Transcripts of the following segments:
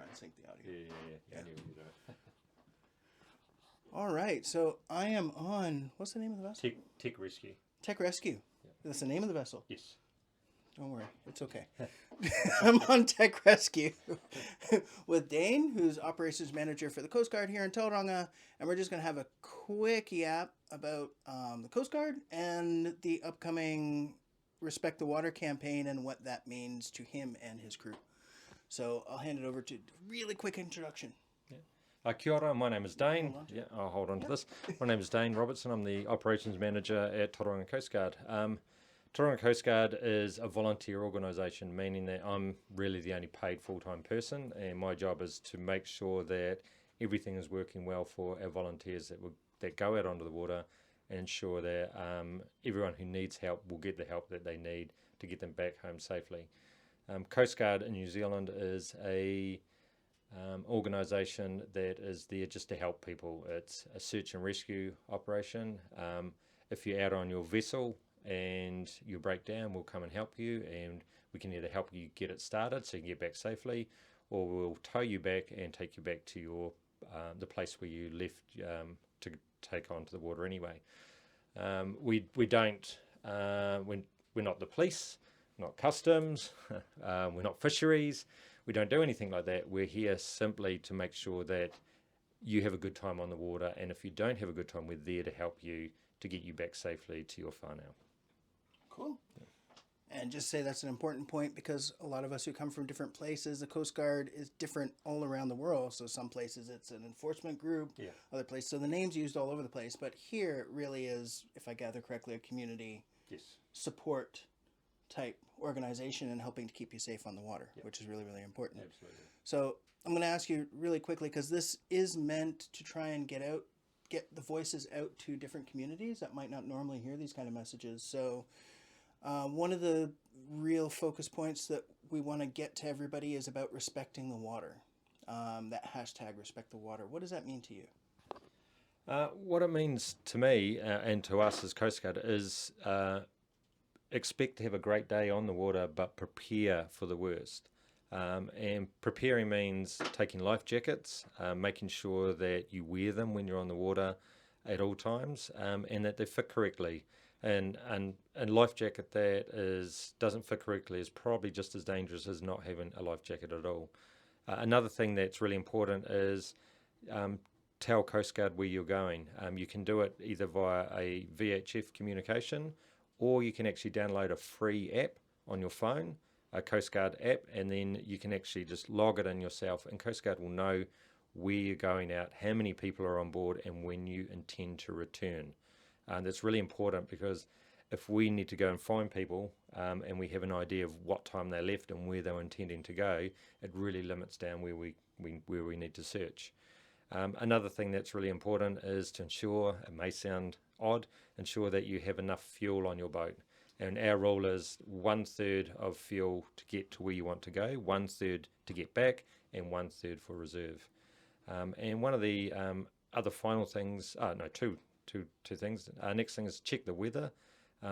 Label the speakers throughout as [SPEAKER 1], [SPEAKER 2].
[SPEAKER 1] try and sync the audio.
[SPEAKER 2] Yeah. I knew you do it.
[SPEAKER 1] All right, so I am on, what's the name of the vessel?
[SPEAKER 2] Tech Rescue.
[SPEAKER 1] Tech Rescue.
[SPEAKER 2] Yeah.
[SPEAKER 1] That's the name of the vessel?
[SPEAKER 2] Yes.
[SPEAKER 1] Don't worry, it's okay. I'm on Tech Rescue with Dane, who's Operations Manager for the Coast Guard here in Tauranga, and we're just going to have a quick yap about the Coast Guard and the upcoming Respect the Water campaign and what that means to him and his crew. So I'll hand it over to a really quick introduction.
[SPEAKER 2] Kia ora, my name is Dane.
[SPEAKER 1] Hold on to
[SPEAKER 2] Yeah,
[SPEAKER 1] it.
[SPEAKER 2] I'll hold on to this. My name is Dane Robertson. I'm the Operations Manager at Tauranga Coastguard. Tauranga Coastguard is a volunteer organisation, meaning that I'm really the only paid full-time person, and my job is to make sure that everything is working well for our volunteers that go out onto the water, and ensure that everyone who needs help will get the help that they need to get them back home safely. Coastguard in New Zealand is a organisation that is there just to help people. It's a search and rescue operation. If you're out on your vessel and you break down, we'll come and help you, and we can either help you get it started so you can get back safely, or we'll tow you back and take you back to your the place where you left to take onto the water anyway. We don't we're not the police, not customs, we're not fisheries. We don't do anything like that. We're here simply to make sure that you have a good time on the water, and if you don't have a good time, we're there to help you to get you back safely to your whānau.
[SPEAKER 1] Cool. And just say that's an important point, because a lot of us who come from different places, the Coast Guard is different all around the world. So some places it's an enforcement group, other places. So the name's used all over the place. But here it really is, if I gather correctly, a community support type organization and helping to keep you safe on the water, which is really, really important.
[SPEAKER 2] Absolutely.
[SPEAKER 1] So I'm going to ask you really quickly, because this is meant to try and get the voices out to different communities that might not normally hear these kind of messages. So one of the real focus points that we want to get to everybody is about respecting the water. That hashtag respect the water. What does that mean to you?
[SPEAKER 2] What it means to me and to us as Coast Guard is expect to have a great day on the water, but prepare for the worst. And preparing means taking life jackets, making sure that you wear them when you're on the water at all times, and that they fit correctly. And life jacket that doesn't fit correctly is probably just as dangerous as not having a life jacket at all. Another thing that's really important is tell Coast Guard where you're going. You can do it either via a VHF communication, or you can actually download a free app on your phone, a Coast Guard app, and then you can actually just log it in yourself, and Coast Guard will know where you're going out, how many people are on board, and when you intend to return. That's really important, because if we need to go and find people and we have an idea of what time they left and where they were intending to go, it really limits down where we need to search. Another thing that's really important is to ensure, it may sound odd, ensure that you have enough fuel on your boat. And our rule is 1/3 of fuel to get to where you want to go, 1/3 to get back, and 1/3 for reserve. And one of the other final things, two things. Next thing is check the weather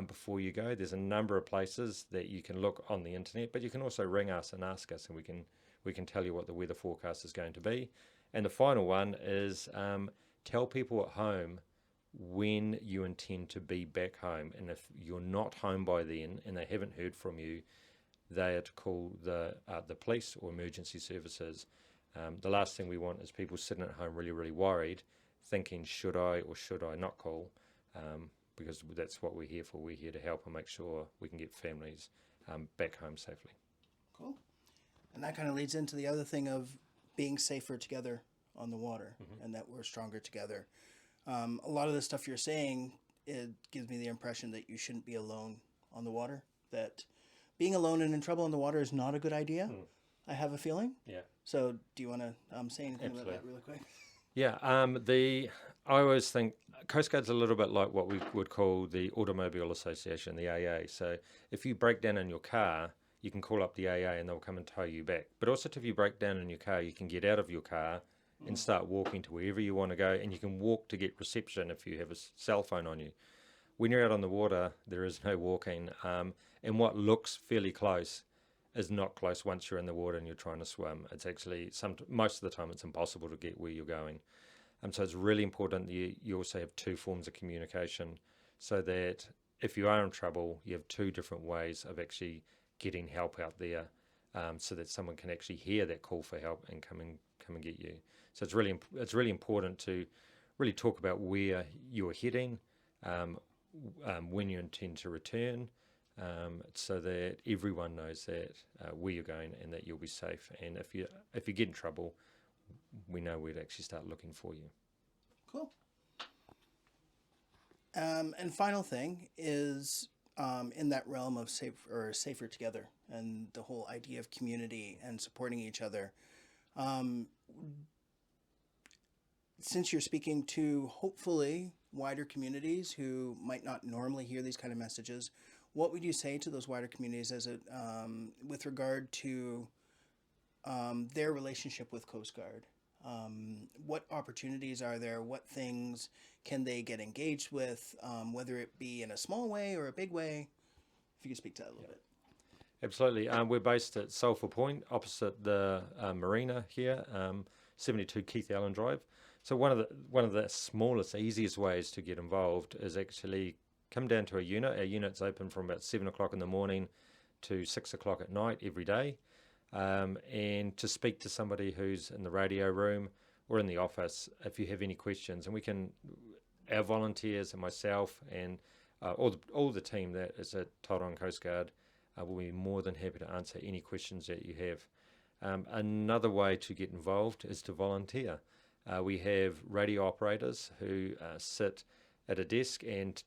[SPEAKER 2] before you go. There's a number of places that you can look on the internet, but you can also ring us and ask us, and we can tell you what the weather forecast is going to be. And the final one is tell people at home when you intend to be back home, and if you're not home by then and they haven't heard from you, they are to call the police or emergency services. The last thing we want is people sitting at home really, really worried, thinking, should I or should I not call? Because that's what we're here for. We're here to help and make sure we can get families back home safely.
[SPEAKER 1] Cool. And that kind of leads into the other thing of being safer together on the water, and that we're stronger together. A lot of the stuff you're saying, it gives me the impression that you shouldn't be alone on the water, that being alone and in trouble on the water is not a good idea. I have a feeling.
[SPEAKER 2] Yeah.
[SPEAKER 1] So do you want to say anything about that really quick?
[SPEAKER 2] Yeah, I always think Coast Guard's a little bit like what we would call the Automobile Association, the AA. So if you break down in your car, you can call up the AA and they'll come and tow you back. But also if you break down in your car, you can get out of your car and start walking to wherever you want to go, and you can walk to get reception if you have a cell phone on you. When you're out on the water, there is no walking, and what looks fairly close is not close once you're in the water and you're trying to swim. It's actually, most of the time, it's impossible to get where you're going. So it's really important that you also have two forms of communication, so that if you are in trouble, you have two different ways of actually getting help out there, so that someone can actually hear that call for help and come and get you. So it's really important to really talk about where you're heading, when you intend to return, so that everyone knows that where you're going and that you'll be safe. And if you get in trouble, we know we'd actually start looking for you.
[SPEAKER 1] Cool. And final thing is, in that realm of safer together, and the whole idea of community and supporting each other. Since you're speaking to hopefully wider communities who might not normally hear these kind of messages, what would you say to those wider communities as it with regard to their relationship with Coast Guard? What opportunities are there? What things can they get engaged with, whether it be in a small way or a big way? If you could speak to that a little bit.
[SPEAKER 2] Absolutely. We're based at Sulphur Point, opposite the marina here, 72 Keith Allen Drive. So one of the smallest, easiest ways to get involved is actually come down to a unit. Our unit's open from about 7 o'clock in the morning to 6 o'clock at night every day. And to speak to somebody who's in the radio room or in the office if you have any questions. And our volunteers and myself and all the team that is at Tauranga Coastguard will be more than happy to answer any questions that you have. Another way to get involved is to volunteer. We have radio operators who sit at a desk and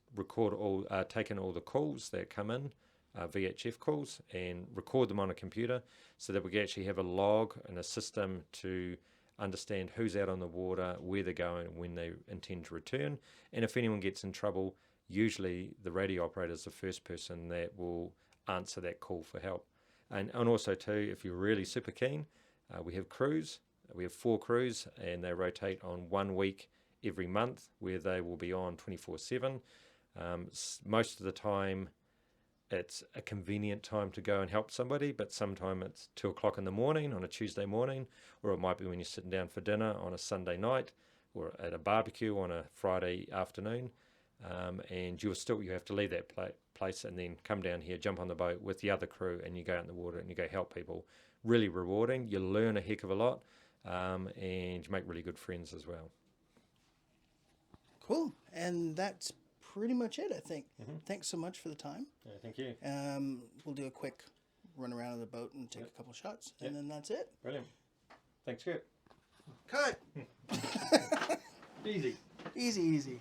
[SPEAKER 2] take in all the calls that come in, VHF calls, and record them on a computer so that we can actually have a log and a system to understand who's out on the water, where they're going, and when they intend to return. And if anyone gets in trouble, usually the radio operator is the first person that will answer that call for help. And also too, if you're really super keen, we have crews. We have 4 crews, and they rotate on 1 week every month where they will be on 24/7. Most of the time it's a convenient time to go and help somebody, but sometimes it's 2 o'clock in the morning on a Tuesday morning, or it might be when you're sitting down for dinner on a Sunday night, or at a barbecue on a Friday afternoon, and you have to leave that place and then come down here, jump on the boat with the other crew, and you go out in the water and you go help people. Really rewarding. You learn a heck of a lot, and you make really good friends as well.
[SPEAKER 1] Cool. And that's pretty much it, I think. Mm-hmm. Thanks so much for the time.
[SPEAKER 2] Yeah, thank you.
[SPEAKER 1] We'll do a quick run around of the boat and take a couple shots, and then that's it.
[SPEAKER 2] Brilliant. Thanks, Kurt.
[SPEAKER 1] Cut.
[SPEAKER 2] Easy.
[SPEAKER 1] Easy.